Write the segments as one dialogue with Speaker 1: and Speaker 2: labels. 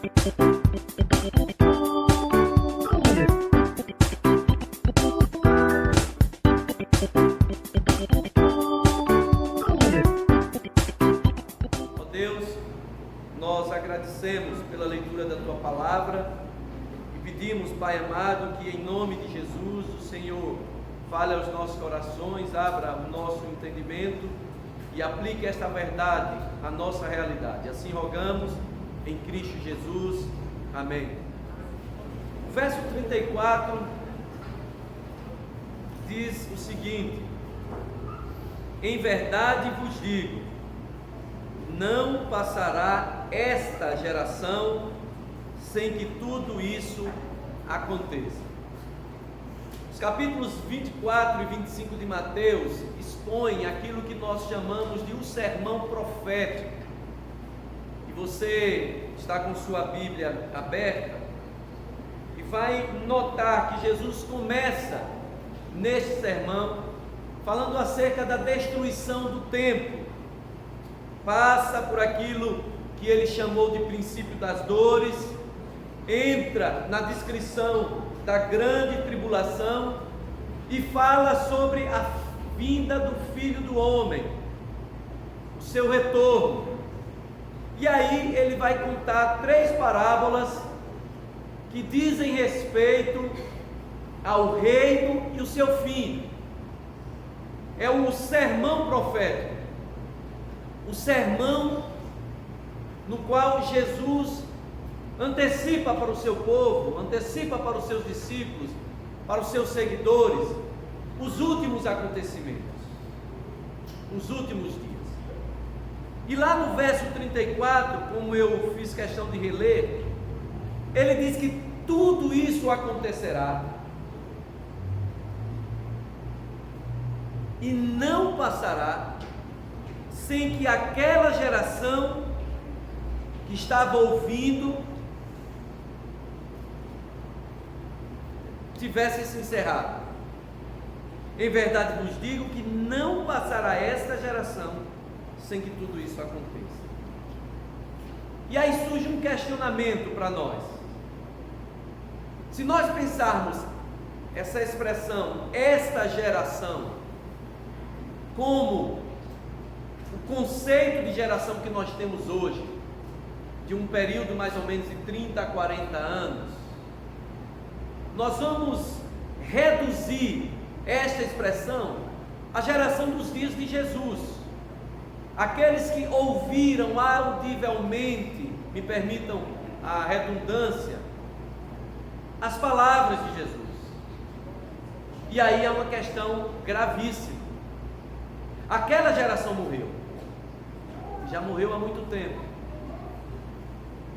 Speaker 1: Ó Deus, nós agradecemos pela leitura da Tua Palavra e pedimos, Pai amado, que em nome de Jesus, o Senhor fale aos nossos corações, abra o nosso entendimento e aplique esta verdade à nossa realidade. Assim rogamos em Cristo Jesus. Amém. O verso 34 diz o seguinte: em verdade vos digo, não passará esta geração sem que tudo isso aconteça. Os capítulos 24 e 25 de Mateus expõem aquilo que nós chamamos de um sermão profético. E você está com sua Bíblia aberta e vai notar que Jesus começa neste sermão falando acerca da destruição do templo. Passa por aquilo que ele chamou de princípio das dores, entra na descrição da grande tribulação e fala sobre a vinda do Filho do Homem, o seu retorno. E aí ele vai contar 3 parábolas que dizem respeito ao reino e o seu fim. É o sermão profético, o sermão no qual Jesus antecipa para o seu povo, antecipa para os seus discípulos, para os seus seguidores, os últimos acontecimentos, os últimos dias. E lá no verso 34, como eu fiz questão de reler, ele diz que tudo isso acontecerá e não passará sem que aquela geração que estava ouvindo tivesse se encerrado. Em verdade vos digo que não passará esta geração sem que tudo isso aconteça. E aí surge um questionamento para nós. Se nós pensarmos essa expressão, esta geração, como o conceito de geração que nós temos hoje, de um período mais ou menos de 30 a 40 anos, nós vamos reduzir esta expressão à geração dos dias de Jesus. Aqueles que ouviram audivelmente, me permitam a redundância, as palavras de Jesus. E aí é uma questão gravíssima. Aquela geração morreu, já morreu há muito tempo,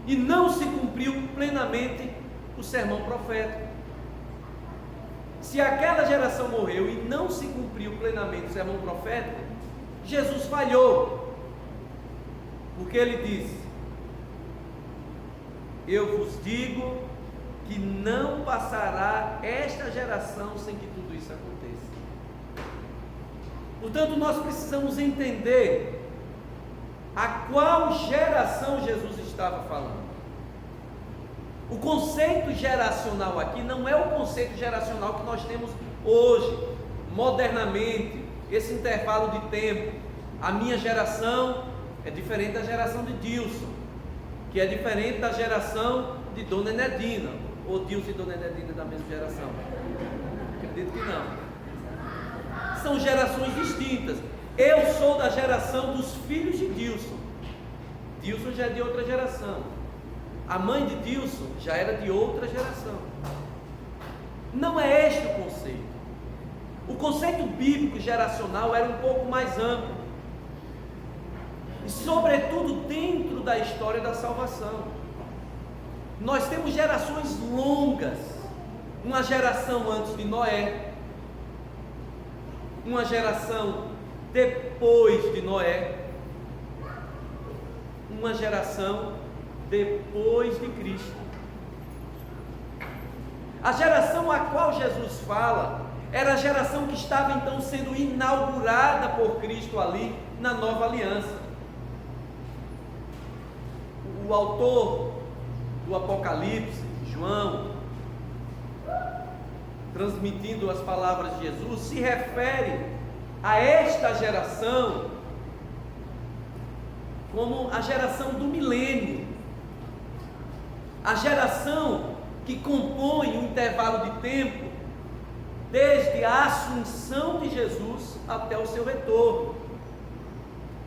Speaker 1: e não se cumpriu plenamente o sermão profético. Se aquela geração morreu e não se cumpriu plenamente o sermão profético, Jesus falhou, porque ele disse: eu vos digo que não passará esta geração sem que tudo isso aconteça. Portanto, nós precisamos entender a qual geração Jesus estava falando. O conceito geracional aqui não é o conceito geracional que nós temos hoje, modernamente, esse intervalo de tempo. A minha geração é diferente da geração de Dilson, que é diferente da geração de Dona Enedina, ou Dilson e Dona Enedina da mesma geração? Acredito que não. São gerações distintas. Eu sou da geração dos filhos de Dilson. Dilson já é de outra geração. A mãe de Dilson já era de outra geração. Não é este o conceito. O conceito bíblico geracional era um pouco mais amplo. E sobretudo dentro da história da salvação. Nós temos gerações longas. Uma geração antes de Noé, uma geração depois de Noé, uma geração depois de Cristo. A geração a qual Jesus fala era a geração que estava então sendo inaugurada por Cristo ali na nova aliança. O autor do Apocalipse, João, transmitindo as palavras de Jesus, se refere a esta geração como a geração do milênio, a geração que compõe o intervalo de tempo desde a assunção de Jesus até o seu retorno.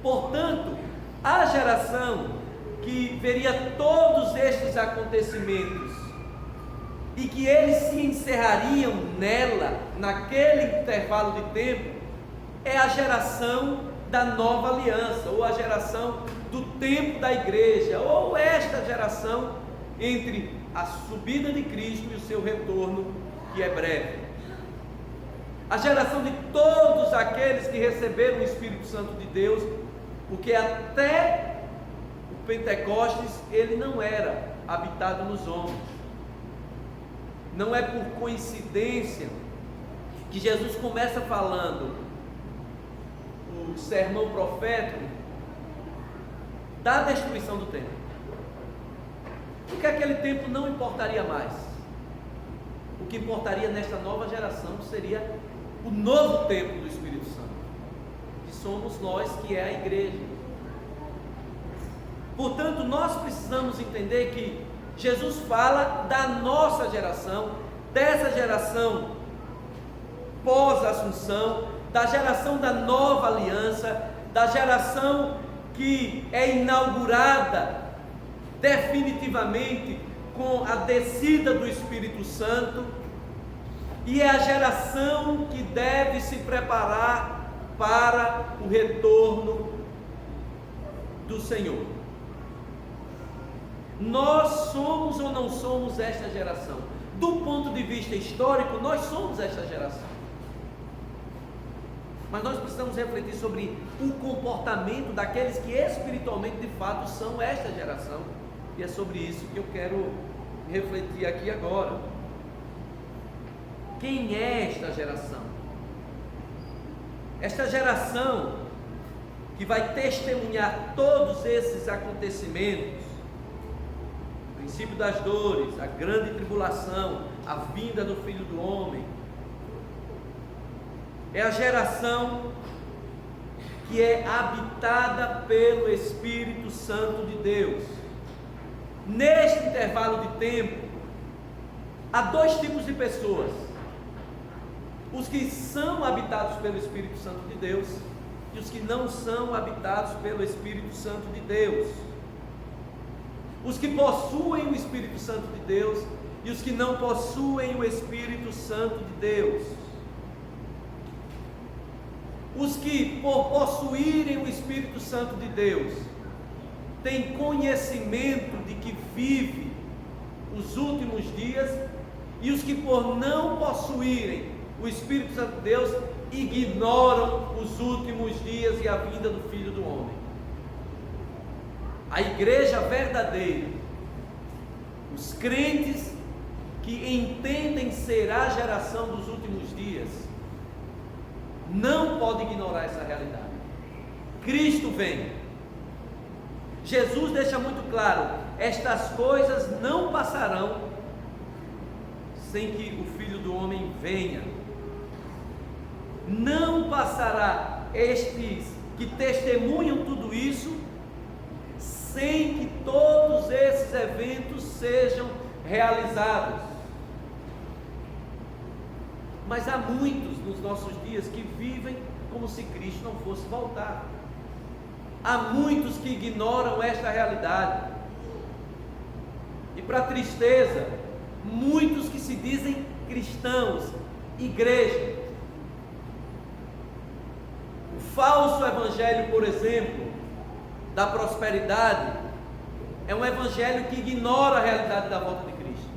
Speaker 1: Portanto, a geração que veria todos estes acontecimentos e que eles se encerrariam nela, naquele intervalo de tempo, é a geração da nova aliança, ou a geração do tempo da igreja, ou esta geração entre a subida de Cristo e o seu retorno, que é breve. A geração de todos aqueles que receberam o Espírito Santo de Deus, porque até o Pentecostes ele não era habitado nos homens. Não é por coincidência que Jesus começa falando o sermão profético da destruição do templo, porque aquele templo não importaria mais. O que importaria nesta nova geração seria o novo templo do Espírito Santo, que somos nós, que é a igreja. Portanto, nós precisamos entender que Jesus fala da nossa geração, dessa geração pós-assunção, da geração da nova aliança, da geração que é inaugurada definitivamente com a descida do Espírito Santo, e é a geração que deve se preparar para o retorno do Senhor. Nós somos ou não somos esta geração? Do ponto de vista histórico, nós somos esta geração. Mas nós precisamos refletir sobre o comportamento daqueles que espiritualmente de fato são esta geração. E é sobre isso que eu quero refletir aqui agora. Quem é esta geração? Esta geração que vai testemunhar todos esses acontecimentos, o princípio das dores, a grande tribulação, a vinda do Filho do Homem, é a geração que é habitada pelo Espírito Santo de Deus. Neste intervalo de tempo, há dois tipos de pessoas: os que são habitados pelo Espírito Santo de Deus e os que não são habitados pelo Espírito Santo de Deus. Os que possuem o Espírito Santo de Deus e os que não possuem o Espírito Santo de Deus. Os que, por possuírem o Espírito Santo de Deus, têm conhecimento de que vive os últimos dias, e os que, por não possuírem o Espírito Santo de Deus, ignoram os últimos dias e a vinda do Filho do Homem. A igreja verdadeira, os crentes que entendem ser a geração dos últimos dias, não pode ignorar essa realidade. Cristo vem. Jesus deixa muito claro: estas coisas não passarão sem que o Filho do Homem venha. Não passará estes que testemunham tudo isso sem que todos esses eventos sejam realizados. Mas há muitos nos nossos dias que vivem como se Cristo não fosse voltar. Há muitos que ignoram esta realidade. E para tristeza, muitos que se dizem cristãos, igreja. O falso evangelho, por exemplo, da prosperidade, é um evangelho que ignora a realidade da volta de Cristo,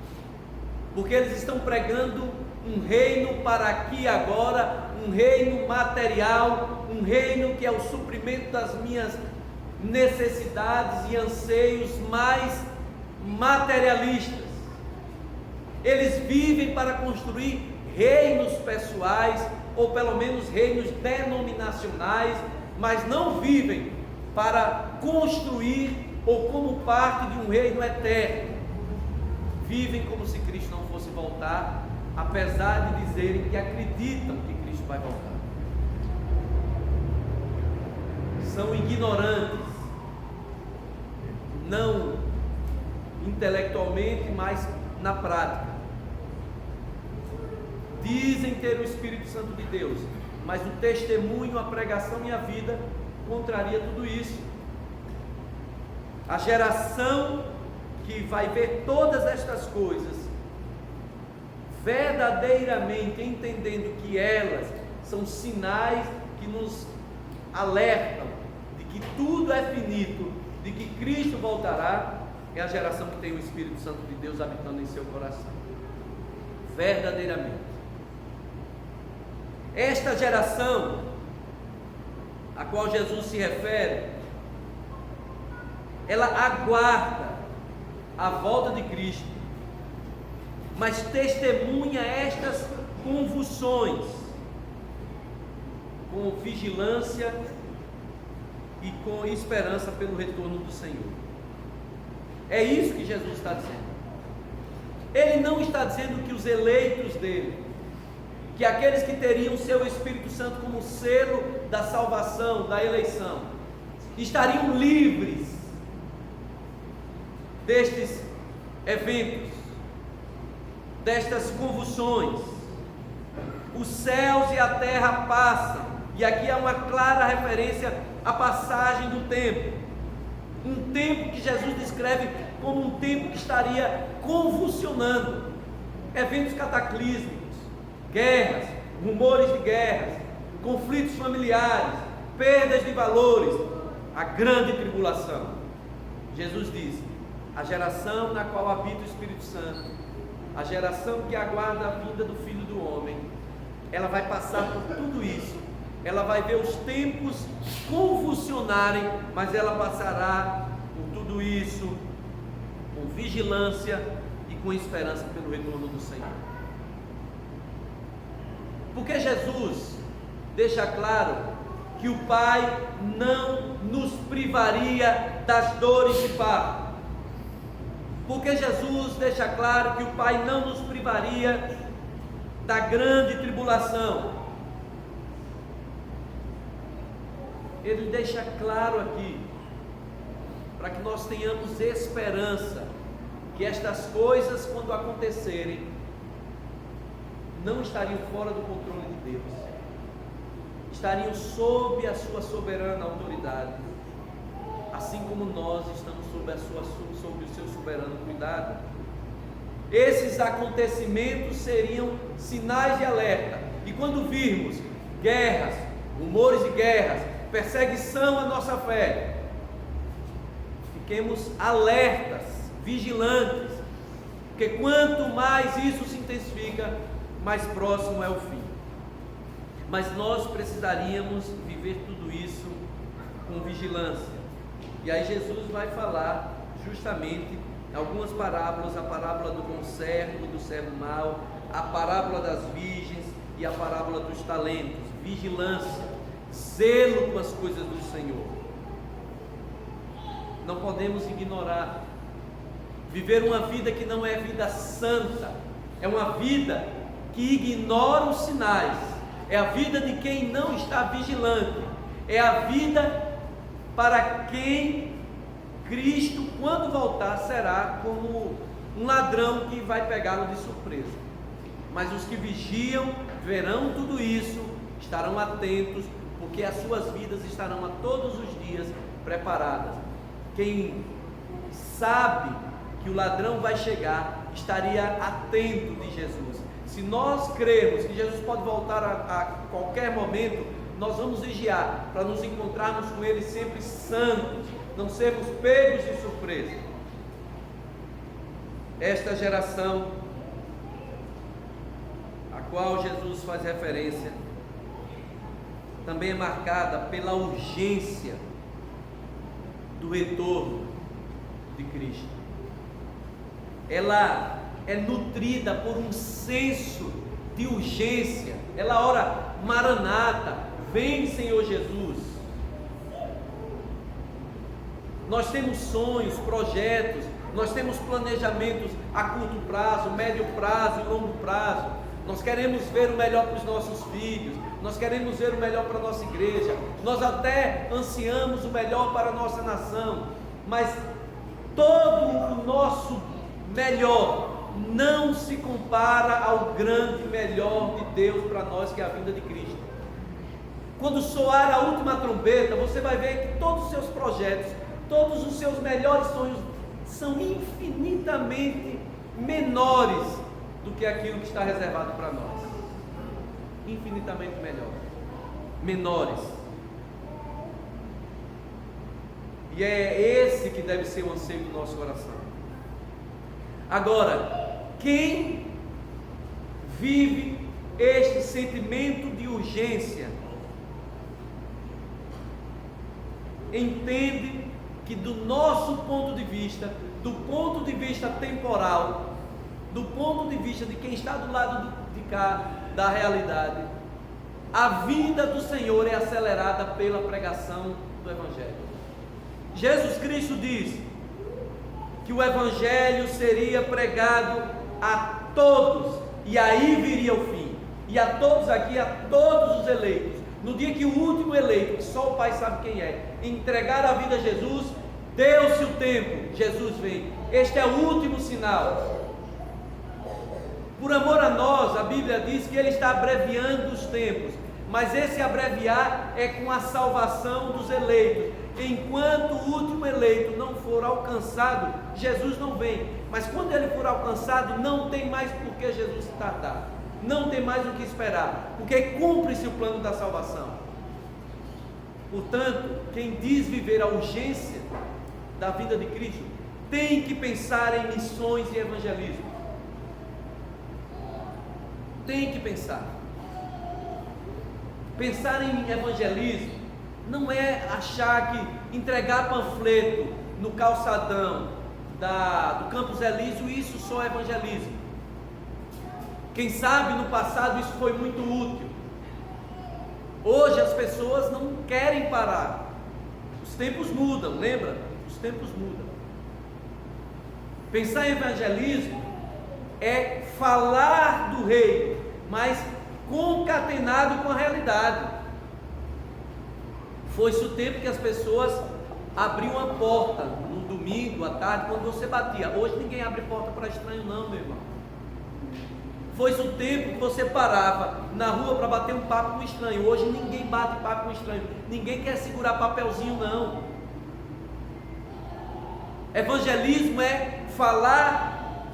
Speaker 1: porque eles estão pregando um reino para aqui e agora, um reino material, um reino que é o suprimento das minhas necessidades e anseios mais materialistas. Eles vivem para construir reinos pessoais, ou pelo menos reinos denominacionais, mas não vivem para construir ou como parte de um reino eterno. vivem como se Cristo não fosse voltar, apesar de dizerem que acreditam que Cristo vai voltar. São ignorantes, não intelectualmente, mas na prática. Dizem ter o Espírito Santo de Deus, mas o testemunho, a pregação e a vida contraria tudo isso. A geração que vai ver todas estas coisas, verdadeiramente entendendo que elas são sinais que nos alertam de que tudo é finito, de que Cristo voltará, é a geração que tem o Espírito Santo de Deus habitando em seu coração. Verdadeiramente. Esta geração a qual Jesus se refere, ela aguarda a volta de Cristo, mas testemunha estas convulsões com vigilância e com esperança pelo retorno do Senhor. É isso que Jesus está dizendo. Ele não está dizendo que os eleitos dele, que aqueles que teriam seu Espírito Santo como selo da salvação, da eleição, estariam livres destes eventos, destas convulsões. Os céus e a terra passam, e aqui há uma clara referência à passagem do tempo, um tempo que Jesus descreve como um tempo que estaria convulsionando, eventos cataclísmicos, guerras, rumores de guerras, conflitos familiares, perdas de valores, a grande tribulação. Jesus disse: a geração na qual habita o Espírito Santo, a geração que aguarda a vinda do Filho do Homem, ela vai passar por tudo isso, ela vai ver os tempos convulsionarem, mas ela passará por tudo isso com vigilância e com esperança pelo retorno do Senhor. Porque Jesus deixa claro que o Pai não nos privaria das dores de parto. Porque Jesus deixa claro que o Pai não nos privaria da grande tribulação. Ele deixa claro aqui, para que nós tenhamos esperança, que estas coisas, quando acontecerem, não estariam fora do controle de Deus, estariam sob a sua soberana autoridade, assim como nós estamos sob o seu soberano cuidado. Esses acontecimentos seriam sinais de alerta, e quando virmos guerras, rumores de guerras, perseguição à nossa fé, fiquemos alertas, vigilantes, porque quanto mais isso se intensifica, mais próximo é o fim. Mas nós precisaríamos viver tudo isso com vigilância. E aí Jesus vai falar justamente algumas parábolas: a parábola do bom servo e do servo mau, a parábola das virgens e a parábola dos talentos. Vigilância, zelo com as coisas do Senhor. Não podemos ignorar. Viver uma vida que não é vida santa, é uma vida que ignora os sinais, é a vida de quem não está vigilante, é a vida para quem Cristo, quando voltar, será como um ladrão que vai pegá-lo de surpresa. Mas os que vigiam verão tudo isso, estarão atentos, porque as suas vidas estarão a todos os dias preparadas. Quem sabe que o ladrão vai chegar, estaria atento de Jesus. Se nós cremos que Jesus pode voltar a qualquer momento, nós vamos vigiar para nos encontrarmos com Ele sempre santos, não sermos pegos de surpresa. Esta geração a qual Jesus faz referência também é marcada pela urgência do retorno de Cristo. Ela é nutrida por um senso de urgência. Ela ora: Maranata, vem Senhor Jesus. Nós temos sonhos, projetos, nós temos planejamentos a curto prazo, médio prazo e longo prazo. Nós queremos ver o melhor para os nossos filhos, nós queremos ver o melhor para a nossa igreja, nós até ansiamos o melhor para a nossa nação, mas todo o nosso melhor não se compara ao grande melhor de Deus para nós, que é a vinda de Cristo. Quando soar a última trombeta, você vai ver que todos os seus projetos, todos os seus melhores sonhos são infinitamente menores do que aquilo que está reservado para nós. Infinitamente menores. E é esse que deve ser o anseio do nosso coração. Agora, quem vive este sentimento de urgência, entende que do nosso ponto de vista, do ponto de vista temporal, do ponto de vista de quem está do lado de cá da realidade, a vinda do Senhor é acelerada pela pregação do Evangelho. Jesus Cristo diz que o Evangelho seria pregado a todos, e aí viria o fim. E a todos aqui, a todos os eleitos. No dia que o último eleito, que só o Pai sabe quem é, entregar a vida a Jesus, deu-se o tempo, Jesus vem. Este é o último sinal. Por amor a nós, a Bíblia diz que Ele está abreviando os tempos, mas esse abreviar é com a salvação dos eleitos. Enquanto o último eleito não for alcançado, Jesus não vem. Mas quando ele for alcançado, não tem mais por que Jesus se tardar, não tem mais o que esperar, porque cumpre-se o plano da salvação. Portanto, quem diz viver a urgência da vinda de Cristo, tem que pensar em missões e evangelismo. Tem que pensar. Pensar em evangelismo não é achar que entregar panfleto no calçadão do Campos Elísio, isso só é evangelismo. Quem sabe no passado isso foi muito útil. Hoje as pessoas não querem parar. Os tempos mudam, lembra? Os tempos mudam. Pensar em evangelismo é falar do reino, mas concatenado com a realidade. Foi-se o tempo que as pessoas abriam a porta no domingo à tarde, quando você batia. Hoje ninguém abre porta para estranho não, meu irmão. Foi-se o tempo que você parava na rua para bater um papo com estranho. Hoje ninguém bate papo com estranho. Ninguém quer segurar papelzinho não. Evangelismo é falar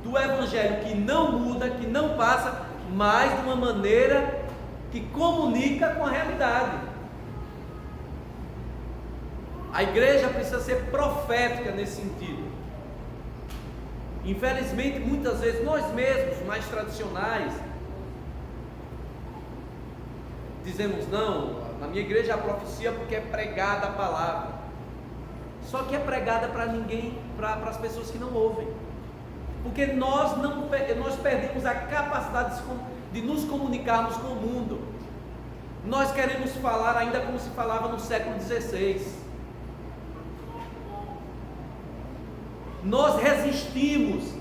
Speaker 1: do evangelho que não muda, que não passa, mas de uma maneira que comunica com a realidade. A igreja precisa ser profética nesse sentido. Infelizmente, muitas vezes, nós mesmos, mais tradicionais, dizemos, não, na minha igreja a profecia porque é pregada a palavra. Só que é pregada para ninguém, para as pessoas que não ouvem. Porque nós perdemos a capacidade de nos comunicarmos com o mundo. Nós queremos falar ainda como se falava no século XVI. Nós resistimos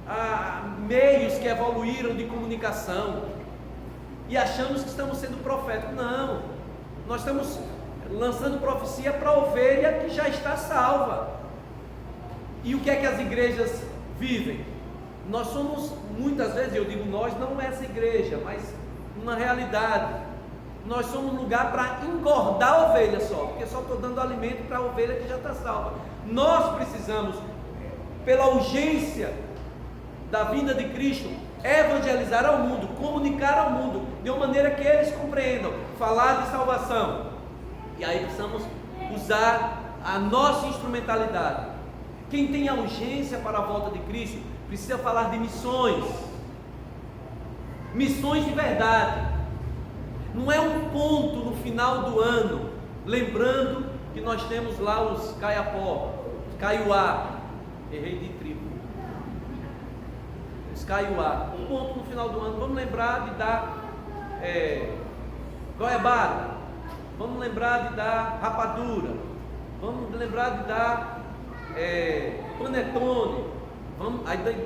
Speaker 1: a meios que evoluíram de comunicação e achamos que estamos sendo proféticos. Não, nós estamos lançando profecia para a ovelha que já está salva. E o que é que as igrejas vivem? Nós somos, muitas vezes, eu digo nós, não essa igreja, mas uma realidade. Nós somos um lugar para engordar a ovelha só, porque só estou dando alimento para a ovelha que já está salva. Nós precisamos, pela urgência da vinda de Cristo, evangelizar ao mundo, comunicar ao mundo, de uma maneira que eles compreendam, falar de salvação. E aí precisamos usar a nossa instrumentalidade. Quem tem a urgência para a volta de Cristo, precisa falar de missões. Missões de verdade. Não é um ponto no final do ano, lembrando que nós temos lá os Caiapó, Caiuá, errei de tribo, os Caiuá, um ponto no final do ano, vamos lembrar de dar goiabada, vamos lembrar de dar rapadura, Vamos lembrar de dar panetone.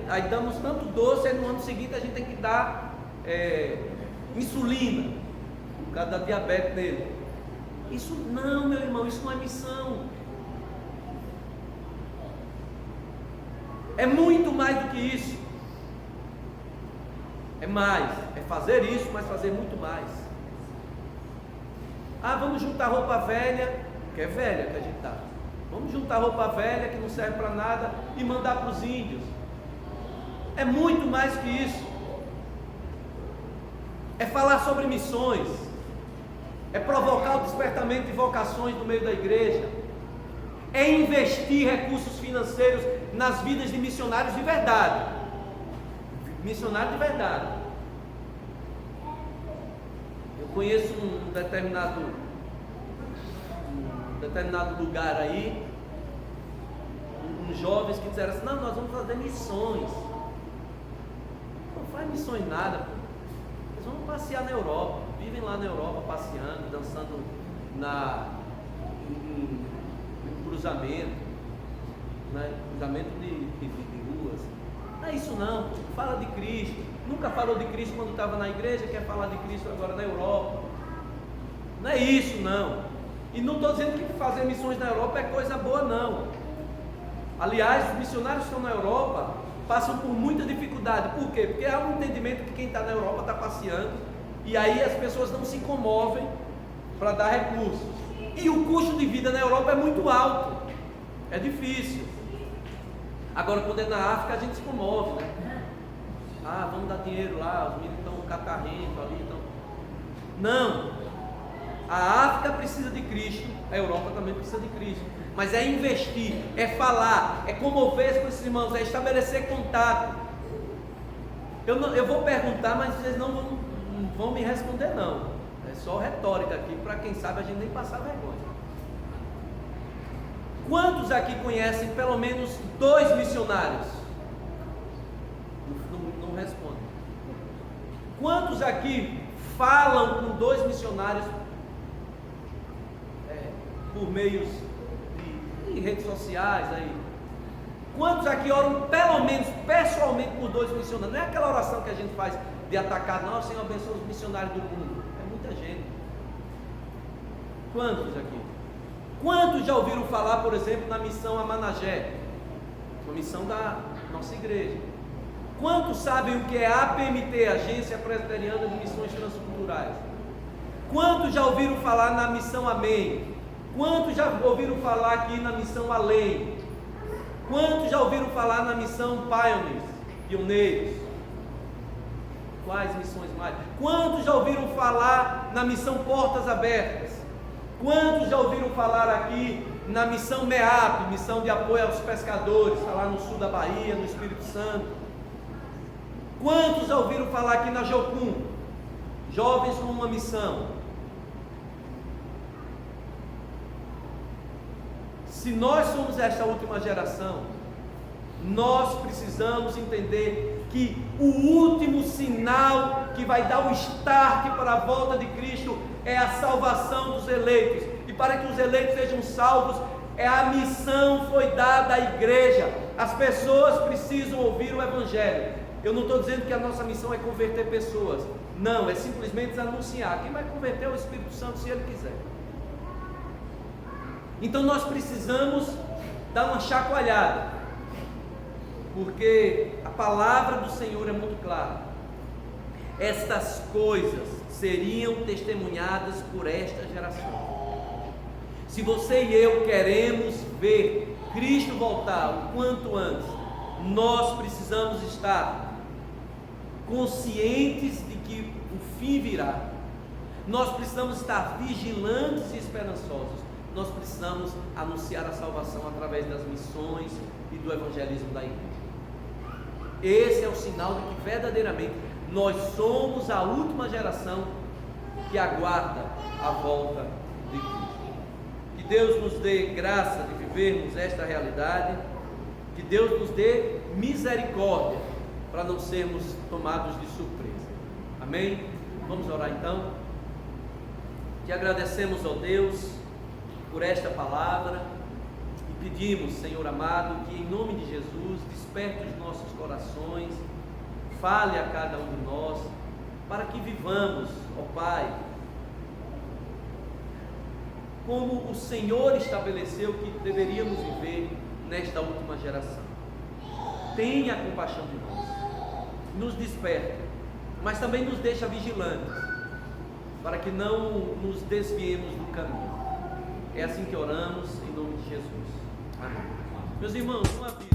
Speaker 1: Aí damos tanto doce, aí no ano seguinte a gente tem que dar insulina, por causa da diabetes dele. Isso não, meu irmão, isso não é missão. É muito mais do que isso. É mais, é fazer isso, mas fazer muito mais. Vamos juntar roupa velha, que é velha que a gente dá. Vamos juntar roupa velha que não serve para nada e mandar para os índios. É muito mais que isso. É falar sobre missões. É provocar o despertamento de vocações no meio da igreja. É investir recursos financeiros nas vidas de missionários de verdade. Missionário de verdade. Eu conheço um determinado lugar aí, uns jovens que disseram assim: não, nós vamos fazer missões. Não faz missões nada, pô. Eles vão passear na Europa, vivem lá na Europa passeando, dançando em cruzamento, né? Cruzamento de ruas. Não é isso não, fala de Cristo. Nunca falou de Cristo quando estava na igreja, quer falar de Cristo agora na Europa. Não é isso não. E não estou dizendo que fazer missões na Europa é coisa boa não. Aliás, os missionários que estão na Europa passam por muita dificuldade. Por quê? Porque há um entendimento que quem está na Europa está passeando, e aí as pessoas não se comovem para dar recursos. E o custo de vida na Europa é muito alto. É difícil. Agora, quando é na África, a gente se comove, né? Vamos dar dinheiro lá, os meninos estão catarrento ali, então. Não. A África precisa de Cristo, a Europa também precisa de Cristo. Mas é investir, é falar, é comover com esses irmãos, é estabelecer contato. Eu vou perguntar, mas vocês não vão me responder não. É só retórica aqui, para quem sabe a gente nem passar vergonha. Quantos aqui conhecem pelo menos 2 missionários? Não respondem. Quantos aqui falam com 2 missionários por meios de redes sociais aí? Quantos aqui oram pelo menos pessoalmente por 2 missionários? Não é aquela oração que a gente faz de atacar, não, Senhor abençoa os missionários do mundo. É muita gente. Quantos aqui? Quantos já ouviram falar, por exemplo, na missão a Managé? Uma missão da nossa igreja. Quantos sabem o que é APMT, Agência Presbiteriana de Missões Transculturais? Quantos já ouviram falar na missão Amém? Quantos já ouviram falar aqui na missão Além? Quantos já ouviram falar na missão Pioneiros? Quais missões mais? Quantos já ouviram falar na missão Portas Abertas? Quantos já ouviram falar aqui na missão MEAP, missão de apoio aos pescadores, está lá no sul da Bahia, no Espírito Santo? Quantos já ouviram falar aqui na Jocum, jovens com uma missão? Se nós somos esta última geração, nós precisamos entender que o último sinal que vai dar o start para a volta de Cristo é a salvação dos eleitos. E para que os eleitos sejam salvos, a missão foi dada à igreja. As pessoas precisam ouvir o Evangelho. Eu não estou dizendo que a nossa missão é converter pessoas. Não, é simplesmente anunciar. Quem vai converter é o Espírito Santo, se Ele quiser. Então nós precisamos dar uma chacoalhada, porque a palavra do Senhor é muito clara. Estas coisas seriam testemunhadas por esta geração. Se você e eu queremos ver Cristo voltar o quanto antes, nós precisamos estar conscientes de que o fim virá. Nós precisamos estar vigilantes e esperançosos. Nós precisamos anunciar a salvação através das missões e do evangelismo da igreja. Esse é o sinal de que verdadeiramente nós somos a última geração que aguarda a volta de Cristo. Que Deus nos dê graça de vivermos esta realidade, que Deus nos dê misericórdia para não sermos tomados de surpresa. Amém? Vamos orar então. Te agradecemos, ó Deus, por esta palavra, pedimos, Senhor amado, que em nome de Jesus desperte os nossos corações, fale a cada um de nós, para que vivamos, ó Pai, como o Senhor estabeleceu que deveríamos viver nesta última geração. Tenha compaixão de nós, nos desperta, mas também nos deixa vigilantes, para que não nos desviemos do caminho. É assim que oramos, em nome de Jesus. Amém. Meus irmãos, uma vida.